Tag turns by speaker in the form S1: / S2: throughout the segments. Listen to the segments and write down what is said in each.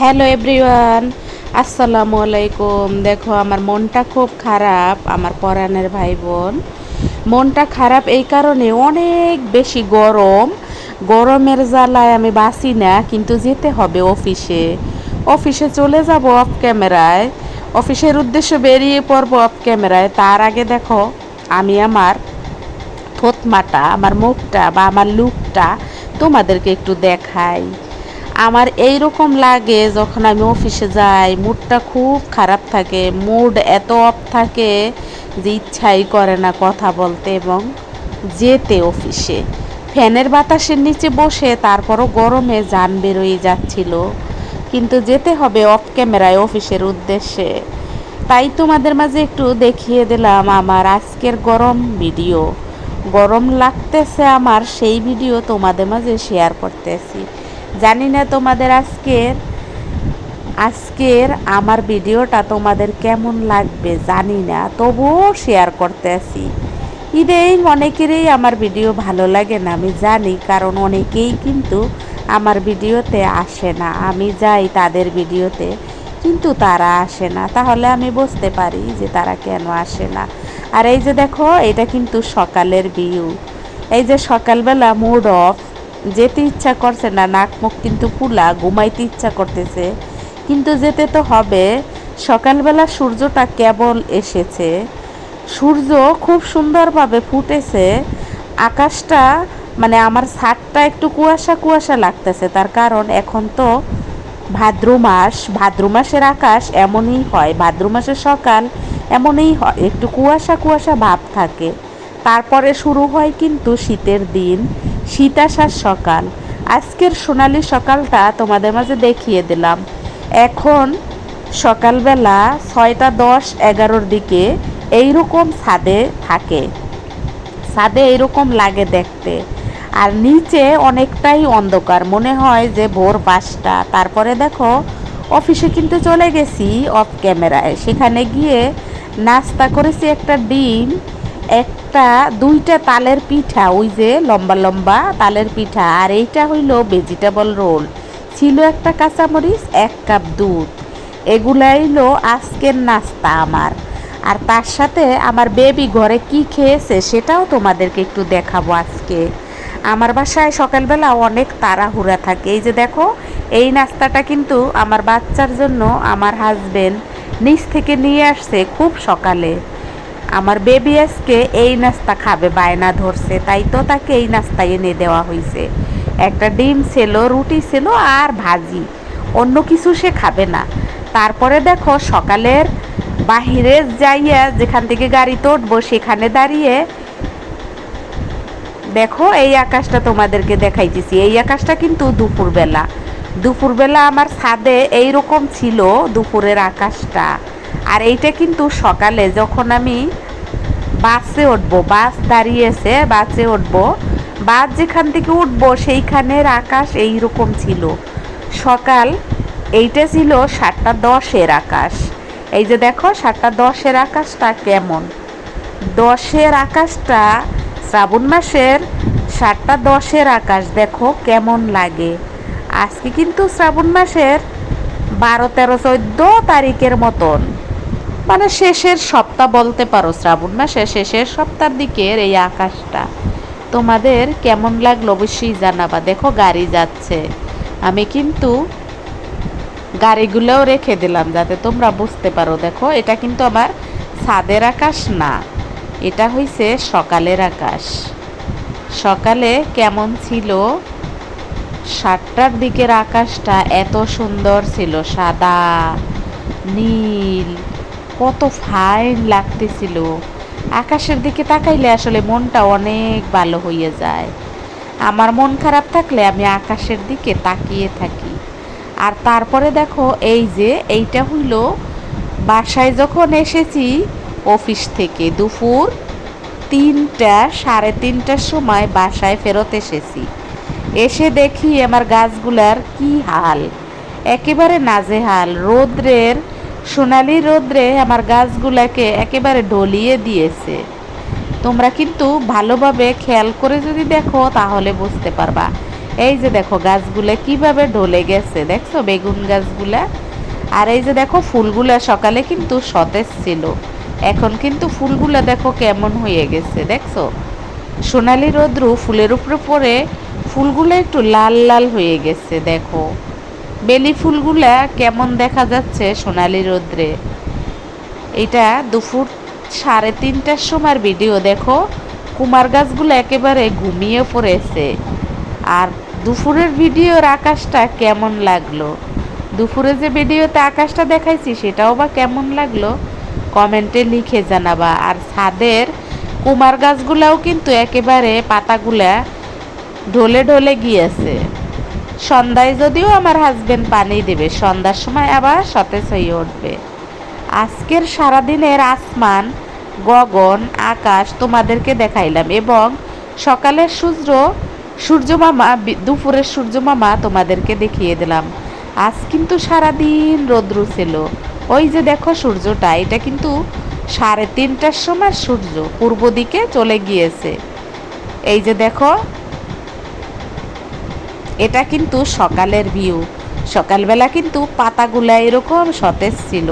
S1: Hello everyone, আসসালামু আলাইকুম। দেখো আমার মনটা খুব খারাপ, আমার পরাণের ভাই বোন। মনটা খারাপ এই কারণে অনেক বেশি গরমের জ্বালায় আমি বাঁচি না, কিন্তু যেতে হবে অফিসে চলে যাব অফ ক্যামেরায়। অফিসের উদ্দেশ্যে বেরিয়ে পড়বো অফ ক্যামেরায়। তার আগে দেখো আমি আমার থতমাটা, আমার মুখটা বা আমার লুকটা তোমাদেরকে একটু দেখাই। আমার এই রকম লাগে যখন আমি অফিসে যাই, মুডটা খুব খারাপ থাকে, মুড এত অফ থাকে যে ইচ্ছাই করে না কথা বলতে এবং যেতে অফিসে। ফ্যানের বাতাসের নিচে বসে তারপরও গরমে জান বেরোয় যাচ্ছিল, কিন্তু যেতে হবে অফ ক্যামেরায় অফিসের উদ্দেশ্যে। তাই তোমাদের মাঝে একটু দেখিয়ে দিলাম আমার আজকের গরম লাগতেছে আমার, সেই ভিডিও তোমাদের মাঝে শেয়ার করতেছি। জানি না তোমাদের আজকের আমার ভিডিওটা তোমাদের কেমন লাগবে জানি না, তবুও শেয়ার করতেছি। ইদানিং অনেকেরই আমার ভিডিও ভালো লাগে না আমি জানি, কারণ অনেকেই কিন্তু আমার ভিডিওতে আসে না। আমি যাই তাদের ভিডিওতে, কিন্তু তারা আসে না। তাহলে আমি বুঝতে পারি যে তারা কেন আসে না। আর এই যে দেখো, এটা কিন্তু সকালের ভিউ। এই যে সকালবেলা মুড অফ, যেতে ইচ্ছা করছে না, নাক মুখ কিন্তু ফুলা, ঘুমাইতে ইচ্ছা করতেছে, কিন্তু যেতে তো হবে। সকালবেলা সূর্যটা কেবল এসেছে, সূর্য খুব সুন্দরভাবে ফুটেছে। আকাশটা মানে আমার ছাদটা একটু কুয়াশা কুয়াশা লাগতেছে, তার কারণ এখন তো ভাদ্র মাসের আকাশ এমনই হয়, ভাদ্র মাসের সকাল এমনই হয়, একটু কুয়াশা কুয়াশা ভাব থাকে। তারপরে শুরু হয় কিন্তু শীতের দিন, শীত আসার সকাল। আজকের সোনালি সকালটা তোমাদের মাঝে দেখিয়ে দিলাম। এখন সকালবেলা 6টা 10 11-র দিকে এইরকম ছাদে এইরকম লাগে দেখতে। আর নিচে অনেকটাই অন্ধকার, মনে হয় যে ভোর 5টা। তারপরে দেখো অফিসে কিন্তু চলে গেছি অফ ক্যামেরায়। সেখানে গিয়ে নাস্তা করেছি একটা ডিম, একটা 2টা তালের পিঠা, ওই যে লম্বা লম্বা তালের পিঠা, আর এইটা হইলো ভেজিটেবল রোল, ছিল একটা কাঁচামরিচ, 1 কাপ দুধ। এগুলাই হলো আজকের নাস্তা আমার। আর তার সাথে আমার বেবি ঘরে কি খেয়েছে সেটাও তোমাদেরকে একটু দেখাবো আজকে। আমার বাসায় সকালবেলা অনেক তাড়াহুড়া থাকে। এই যে দেখো, এই নাস্তাটা কিন্তু আমার বাচ্চার জন্য আমার হাজবেন্ড নিচ থেকে নিয়ে আসছে খুব সকালে। আমার বেবি আজকে এই নাস্তা খাবে, বায়না ধরছে, তাই তো তাকে এই নাস্তা এনে দেওয়া হয়েছে। একটা ডিম ছিল, রুটি ছিল আর ভাজি, অন্য কিছু সে খাবে না। তারপরে দেখো সকালের বাহিরে যাইয়া যেখান থেকে গাড়িতে উঠবো সেখানে দাঁড়িয়ে দেখো এই আকাশটা তোমাদেরকে দেখাইতেছি। এই আকাশটা কিন্তু দুপুরবেলা আমার ছাদে এইরকম ছিল দুপুরের আকাশটা। আর এইটা কিন্তু সকালে যখন আমি বাসে উঠবো, বাস দাঁড়িয়েছে, বাসে উঠবো, বাস যেখান থেকে উঠবো সেইখানের আকাশ এইরকম ছিল সকাল। এইটা ছিল 7টা 10-এর আকাশ। এই যে দেখো 7টা 10-এর আকাশটা কেমন, 10-এর আকাশটা, শ্রাবণ মাসের 7টা 10-এর আকাশ দেখো কেমন লাগে। আজকে কিন্তু শ্রাবণ মাসের 12 13 14 তারিখের মতন, মানে শেষের সপ্তাহ বলতে পারো, শ্রাবণ মাসের শেষের সপ্তাহের দিকের এই আকাশটা। তোমাদের কেমন লাগলো অবশ্যই জানাবা। দেখো গাড়ি যাচ্ছে, আমি কিন্তু গাড়িগুলোও রেখে দিলাম যাতে তোমরা বুঝতে পারো। দেখো এটা কিন্তু আমার ছাদের আকাশ না, এটা হইছে সকালের আকাশ। সকালে কেমন ছিল, 7টার দিকের আকাশটা এত সুন্দর ছিল, সাদা নীল, কত ফাইন লাগতেছিল। আকাশের দিকে তাকাইলে আসলে মনটা অনেক ভালো হয়ে যায়। আমার মন খারাপ থাকলে আমি আকাশের দিকে তাকিয়ে থাকি। আর তারপরে দেখো এই যে এইটা হইল বাসায় যখন এসেছি অফিস থেকে, দুপুর 3টা 3:30টার সময় বাসায় ফেরত এসেছি। এসে দেখি আমার গাছগুলার কি হাল, একেবারে নাজেহাল। সোনালি রোদ্রে আমার গাছগুলাকে একেবারে ঢলিয়ে দিয়েছে। তোমরা কিন্তু ভালোভাবে খেয়াল করে যদি দেখো তাহলে বুঝতে পারবা। এই যে দেখো গাছগুলা কিভাবে ঢলে গেছে, দেখছো বেগুন গাছগুলা। আর এই যে দেখো ফুলগুলা সকালে কিন্তু সতেজ ছিল, এখন কিন্তু ফুলগুলা দেখো কেমন হয়ে গেছে, দেখছো সোনালি রোদ্রু ফুলের উপরে পড়ে ফুলগুলো একটু লাল লাল হয়ে গেছে। দেখো বেলি ফুলগুলা কেমন দেখা যাচ্ছে সোনালি রোদ্রে। এটা দুপুর 3:30টার সময় ভিডিও। দেখো কুমার গাছগুলো একেবারে ঘুমিয়ে পড়েছে। আর দুপুরের ভিডিওর আকাশটা কেমন লাগলো, দুপুরে যে ভিডিওতে আকাশটা দেখাইছি সেটাও বা কেমন লাগলো কমেন্টে লিখে জানাবা। আর ছাদের কুমার গাছগুলাও কিন্তু একেবারে পাতাগুলা ঢলে ঢলে গিয়েছে। সন্ধ্যায় যদিও আমার হাজবেন্ড পানি দেবে, সন্ধ্যার সময় আবার সতেজ হয়ে উঠবে। আজকের সারাদিনের আসমান, গগন, আকাশ তোমাদেরকে দেখাইলাম, এবং সকালের সূর্য মামা, দুপুরের সূর্য মামা তোমাদেরকে দেখিয়ে দিলাম। আজ কিন্তু সারাদিন রৌদ্র ছিল। ওই যে দেখো সূর্যটা, এটা কিন্তু 3:30টার সময় সূর্য পূর্ব দিকে চলে গিয়েছে। এই যে দেখো এটা কিন্তু সকালের ভিউ। সকালবেলা কিন্তু পাতাগুলা এরকম সতেজ ছিল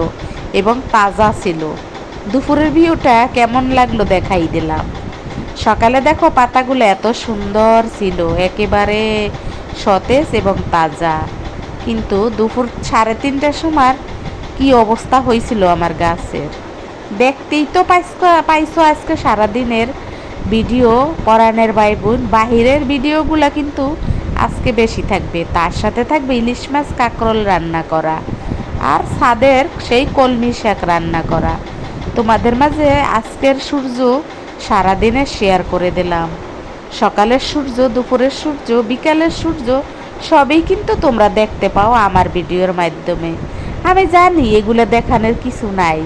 S1: এবং তাজা ছিল। দুপুরের ভিউটা কেমন লাগলো দেখাই দিলাম। সকালে দেখো পাতাগুলো এত সুন্দর ছিল, একেবারে সতেজ এবং তাজা। কিন্তু দুপুর 3:30টার সময় কি অবস্থা হয়েছিল আমার গাছের, দেখতেই তো পাইছো আজকে সারাদিনের ভিডিও। পরাণের ভাই বোন, বাহিরের ভিডিওগুলা কিন্তু আজকে বেশি থাকবে, তার সাথে থাকবে ইলিশ মাছ কাঁকরোল রান্না করা আর ছাদের সেই কলমি শাক রান্না করা। তোমাদের মাঝে আজকের সূর্য সারাদিনের শেয়ার করে দিলাম। সকালের সূর্য, দুপুরের সূর্য, বিকালের সূর্য সবই কিন্তু তোমরা দেখতে পাও আমার ভিডিওর মাধ্যমে। আমি জানি এগুলো দেখানোর কিছু নাই,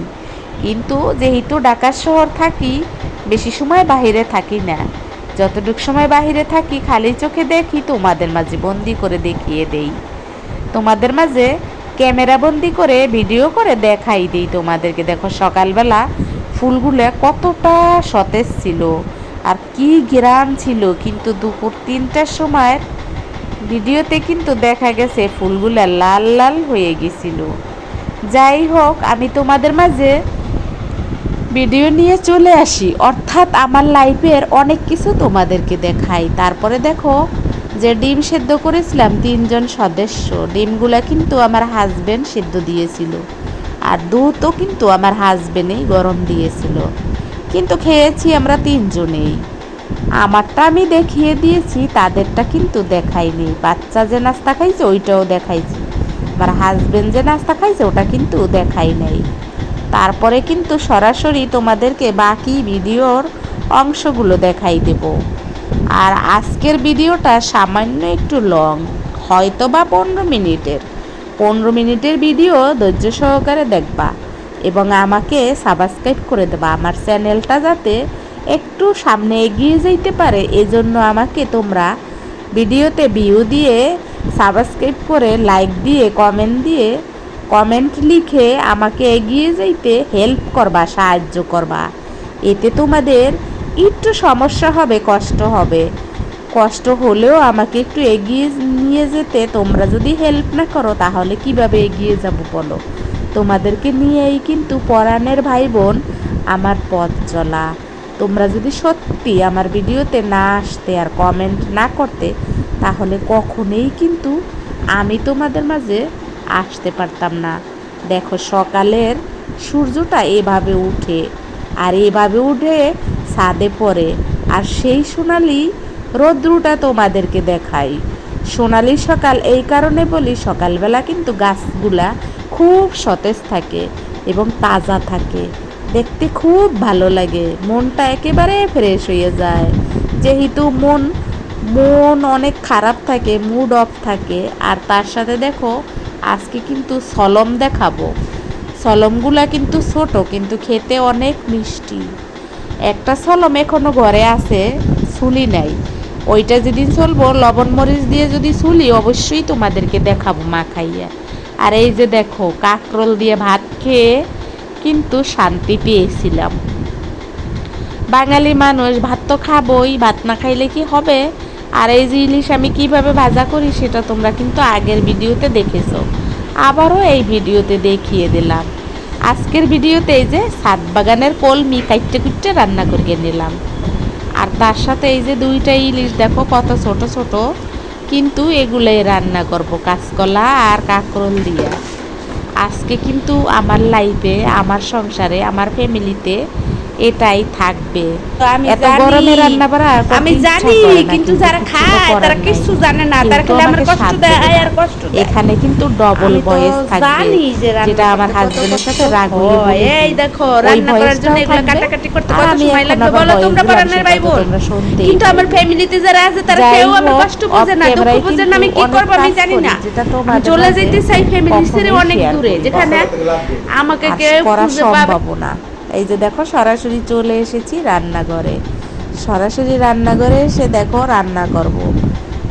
S1: কিন্তু যেহেতু ঢাকা শহর থাকি, বেশি সময় বাহিরে থাকি না, যতটুকু সময় বাহিরে থাকি খালি চোখে দেখি, তোমাদের মাঝে বন্দি করে দেখিয়ে দেই, তোমাদের মাঝে ক্যামেরা বন্দি করে ভিডিও করে দেখাই দিই তোমাদেরকে। দেখো সকালবেলা ফুলগুলো কতটা সতেজ ছিল আর কি গ্রাম ছিল, কিন্তু দুপুর 3টার সময় ভিডিওতে কিন্তু দেখা গেছে ফুলগুলো লাল লাল হয়ে গেছিল। যাই হোক, আমি তোমাদের মাঝে ভিডিও নিয়ে চলে আসি, অর্থাৎ আমার লাইফের অনেক কিছু তোমাদেরকে দেখাই। তারপরে দেখো যে ডিম সেদ্ধ করেছিলাম 3জন সদস্য, ডিমগুলা কিন্তু আমার হাজবেন্ড সেদ্ধ দিয়েছিল, আর দুধও কিন্তু আমার হাজবেন্ডই গরম দিয়েছিল, কিন্তু খেয়েছি আমরা 3জনেই। আমারটা আমি দেখিয়ে দিয়েছি, তাদেরটা কিন্তু দেখাইনি। বাচ্চা যে নাস্তা খাইছে ওইটাও দেখাইছি, আমার হাজবেন্ড যে নাস্তা খাইছে ওটা কিন্তু দেখাই নাই। তারপরে কিন্তু সরাসরি তোমাদেরকে বাকি ভিডিওর অংশগুলো দেখাই দেব। আর আজকের ভিডিওটা সামান্য একটু লং, হয়তো বা 15 মিনিটের ভিডিও ধৈর্য সহকারে দেখবা এবং আমাকে সাবস্ক্রাইব করে দেবা, আমার চ্যানেলটা যাতে একটু সামনে এগিয়ে যেতে পারে। এজন্য আমাকে তোমরা ভিডিওতে ভিউ দিয়ে, সাবস্ক্রাইব করে, লাইক দিয়ে, কমেন্ট লিখে আমাকে এগিয়ে যাইতে হেল্প করবা, সাহায্য করবা। এতে তোমাদের একটু সমস্যা হবে, কষ্ট হবে, কষ্ট হলেও আমাকে একটু এগিয়ে নিয়ে যেতে তোমরা যদি হেল্প না করো তাহলে কিভাবে এগিয়ে যাব বলো। তোমাদেরকে নিয়েই কিন্তু পরাণের ভাই বোন আমার পথ চলা। তোমরা যদি সত্যি আমার ভিডিওতে না আসতে আর কমেন্ট না করতে, তাহলে কখনোই কিন্তু আমি তোমাদের মাঝে আসতে পারতাম না। দেখো সকালের সূর্যটা এভাবে উঠে আর এভাবে উঠে ছাদে পড়ে, আর সেই সোনালি রৌদ্রটা তোমাদেরকে দেখাই। সোনালি সকাল এই কারণে বলি, সকালবেলা কিন্তু গাছগুলা খুব সতেজ থাকে এবং তাজা থাকে, দেখতে খুব ভালো লাগে, মনটা একেবারে ফ্রেশ হয়ে যায়। যেহেতু মন অনেক খারাপ থাকে, মুড অফ থাকে। আর তার সাথে দেখো আজকে কিন্তু সলম দেখাবো। সলমগুলা কিন্তু ছোট, কিন্তু খেতে অনেক মিষ্টি। একটা সলম এখনো ঘরে আছে, ছুলি নাই, ওইটা যেদিন চলবো লবণ মরিচ দিয়ে যদি ছুলি অবশ্যই তোমাদেরকে দেখাবো মাখাইয়া। আর এই যে দেখো কাঁকরোল দিয়ে ভাত খেয়ে কিন্তু শান্তি পেয়েছিলাম। বাঙালি মানুষ ভাত তো খাবোই, ভাত না খাইলে কি হবে? আর এই যে ইলিশ আমি কিভাবে ভাজা করি সেটা তোমরা কিন্তু আগের ভিডিওতে দেখেছো, আবারও এই ভিডিওতে দেখিয়ে দিলাম। আজকের ভিডিওতে এই যে ছাদ বাগানের কলমি কাইটে কুইটে রান্না করিয়ে নিলাম। আর তার সাথে এই যে 2টা ইলিশ দেখো কত ছোট ছোট, কিন্তু এগুলোই রান্না করব কাঁচকলা আর কাঁকরোল দিয়ে। আজকে কিন্তু আমার লাইফে, আমার সংসারে, আমার ফ্যামিলিতে এটাই থাকবে।
S2: এত গরমে রান্না করা
S1: আমি জানি, কিন্তু যারা খায় তারা কিছু জানে না, তারা খালি আমার কষ্ট দেয় আর কষ্ট দেয়। এখানে কিন্তু ডবল ভয়েস থাকবে, যেটা আমার হাজবেন্ডের সাথে রাগলি বলে। এই দেখো রান্না করার জন্য এগুলো কাটাকাটি করতে কত সময় লাগবে বলো তোমরা পারানের ভাই বোন। কিন্তু আমার ফ্যামিলিতে যারা আছে তারা কেউ আমার কষ্ট বোঝে না, দুঃখ বোঝে না। আমি কি করব আমি জানি না। আমি চলে যেতে চাই ফ্যামিলি ছেড়ে অনেক দূরে, যেখানে আমাকে কেউ খুঁজে পাবে না। এই যে দেখো সরাসরি চলে এসেছি রান্নাঘরে, সরাসরি রান্নাঘরে এসে দেখো রান্না করব।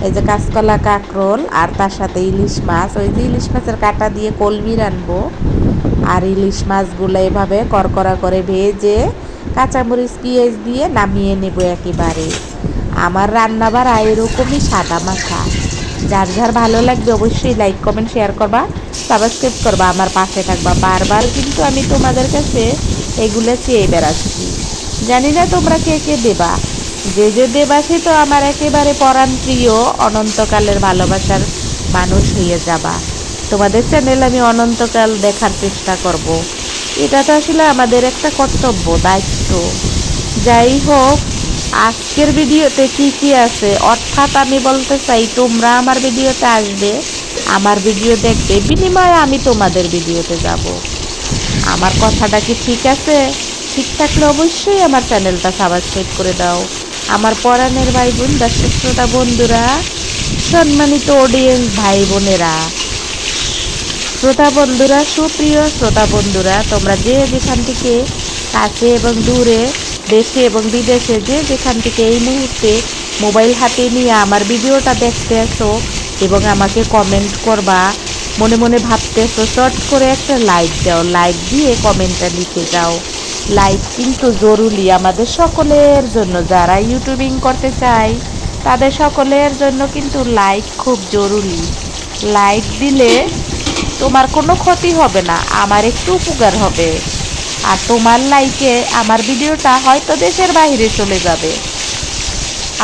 S1: এই যে কাঁচকলা কাঁকরোল আর তার সাথে ইলিশ মাছ, ওই যে ইলিশ মাছের কাঁটা দিয়ে কলমি রানবো। আর ইলিশ মাছগুলো এভাবে করকরা করে ভেজে কাঁচামরিচ পেঁয়াজ দিয়ে নামিয়ে নেব একেবারে। আমার রান্নাবার এরকমই সাদা মাখা। যার যার ভালো লাগবে অবশ্যই লাইক কমেন্ট শেয়ার করবা, সাবস্ক্রাইব করবা, আমার পাশে থাকবা। বারবার কিন্তু আমি তোমাদের কাছে এগুলো চেয়ে বেড়াচ্ছি, জানি না তোমরা কে কে দেবা। যে যে দেবা সে তো আমার একেবারে পরাণ প্রিয় অনন্তকালের ভালোবাসার মানুষ হয়ে যাবা। তোমাদের চ্যানেল আমি অনন্তকাল দেখার চেষ্টা করব। এটা তো আসলে আমাদের একটা কর্তব্য, দায়িত্ব। যাই হোক, আজকের ভিডিওতে কি কি আছে, অর্থাৎ আমি বলতে চাই তোমরা আমার ভিডিওতে আসবে, আমার ভিডিও দেখবে, বিনিময়ে আমি তোমাদের ভিডিওতে যাব। আমার কথাটা কি ঠিক আছে? ঠিক থাকলে অবশ্যই আমার চ্যানেলটা সাবস্ক্রাইব করে দাও। আমার পরাণের ভাই বোন, দর্শক শ্রোতা বন্ধুরা, সম্মানিত অডিয়েন্স ভাই বোনেরা, শ্রোতা বন্ধুরা, সুপ্রিয় শ্রোতা বন্ধুরা, তোমরা যে যেখান থেকে কাছে এবং দূরে, দেশে এবং বিদেশে যে যেখান থেকে এই মুহূর্তে মোবাইল হাতে নিয়ে আমার ভিডিওটা দেখতে আসো এবং আমাকে কমেন্ট করবা, মনে মনে ভাবতেছো, চট করে একটা লাইক দাও, লাইক দিয়ে কমেন্টটা লিখে যাও। লাইক কিন্তু জরুরি আমাদের সকলের জন্য, যারা ইউটিউবিং করতে চায় তাদের সকলের জন্য কিন্তু লাইক খুব জরুরি। লাইক দিলে তোমার কোনো ক্ষতি হবে না, আমার একটু উপকার হবে। আর তোমার লাইকে আমার ভিডিওটা হয়তো দেশের বাইরে চলে যাবে।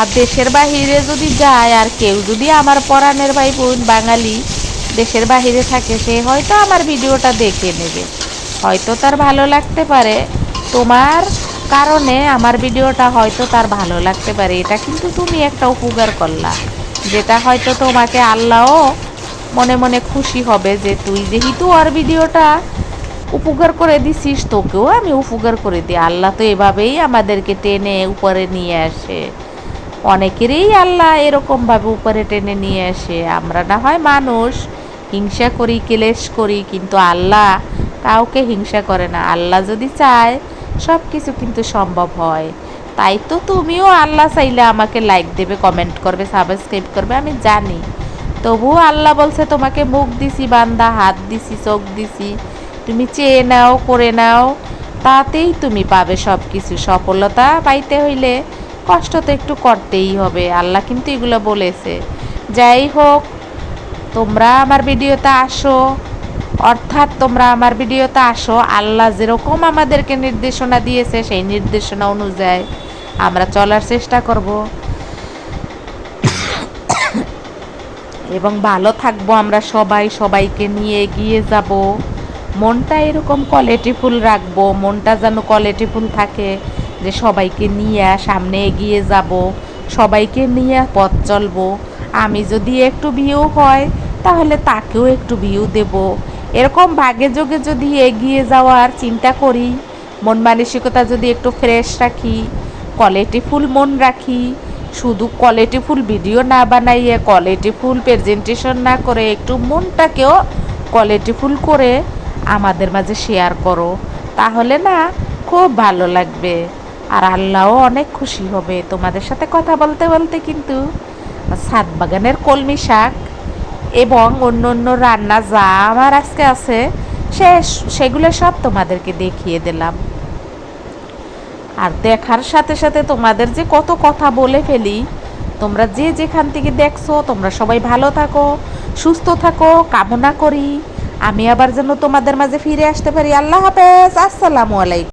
S1: আর দেশের বাইরে যদি যায়, আর কেউ যদি আমার পরাণের ভাই বোন বাঙালি দেশের বাইরে থাকে, সে হয়তো আমার ভিডিওটা দেখে নেবে, হয়তো তার ভালো লাগতে পারে। তোমার কারণে আমার ভিডিওটা হয়তো তার ভালো লাগতে পারে। এটা কিন্তু তুমি একটা উপকার করলা, যেটা হয়তো তোমাকে আল্লাহও মনে মনে খুশি হবে যে তুই যেহেতু ওর ভিডিওটা উপকার করে দিছিস, তোকেও আমি উপকার করে দিই। আল্লাহ তো এভাবেই আমাদেরকে টেনে উপরে নিয়ে আসে, অনেকেরই আল্লাহ এরকমভাবে উপরে টেনে নিয়ে আসে। আমরা না হয় মানুষ হিংসা করি, ক্লেশ করি, কিন্তু আল্লাহ কাউকে হিংসা করে না। আল্লাহ যদি চায় সব কিছু কিন্তু সম্ভব হয়। তাই তো তুমিও আল্লাহ চাইলে আমাকে লাইক দেবে, কমেন্ট করবে, সাবস্ক্রাইব করবে, আমি জানি। তবুও আল্লাহ বলছে তোমাকে মুখ দিছি বান্দা, হাত দিছি, চোখ দিছি, তুমি চেয়ে নাও, করে নাও, তাতেই তুমি পাবে সব কিছু। সফলতা পাইতে হইলে কষ্ট তো একটু করতেই হবে, আল্লাহ কিন্তু এগুলো বলেছে। যাই হোক, তোমরা আমার ভিডিওতে আসো, অর্থাৎ তোমরা আমার ভিডিওতে আসো, আল্লাহ যেরকম আমাদেরকে নির্দেশনা দিয়েছে সেই নির্দেশনা অনুযায়ী আমরা চলার চেষ্টা করব এবং ভালো থাকবো আমরা সবাই, সবাইকে নিয়ে এগিয়ে যাব। মনটা এরকম কোয়ালিটিফুল রাখবো, মনটা যেন কোয়ালিটিফুল থাকে, যে সবাইকে নিয়ে সামনে এগিয়ে যাব, সবাইকে নিয়ে পথ চলবো। আমি যদি একটু ভিউ হয় তাহলে তাকেও একটু ভিউ দেব, এরকম ভাগে যোগে যদি এগিয়ে যাওয়ার চিন্তা করি, মন মানসিকতা যদি একটু ফ্রেশ রাখি, কোয়ালিটিফুল মন রাখি, শুধু কোয়ালিটিফুল ভিডিও না বানাইয়ে, কোয়ালিটিফুল প্রেজেন্টেশন না করে, একটু মনটাকেও কোয়ালিটিফুল করে আমাদের মাঝে শেয়ার করো, তাহলে না খুব ভালো লাগবে। আর আল্লাহও অনেক খুশি হবে। তোমাদের সাথে কথা বলতে বলতে কিন্তু ছাদ বাগানের কলমি শাক এবং অন্য অন্য রান্না যা আমার আজকে আছে সেগুলো সব তোমাদেরকে দেখিয়ে দিলাম। আর দেখার সাথে সাথে তোমাদের যে কত কথা বলে ফেলি তোমরা যে যেখান থেকে দেখছো তোমরা সবাই ভালো থাকো, সুস্থ থাকো কামনা করি। আমি আবার যেন তোমাদের মাঝে ফিরে আসতে পারি। আল্লাহ হাফেজ, আসসালামু আলাইকুম।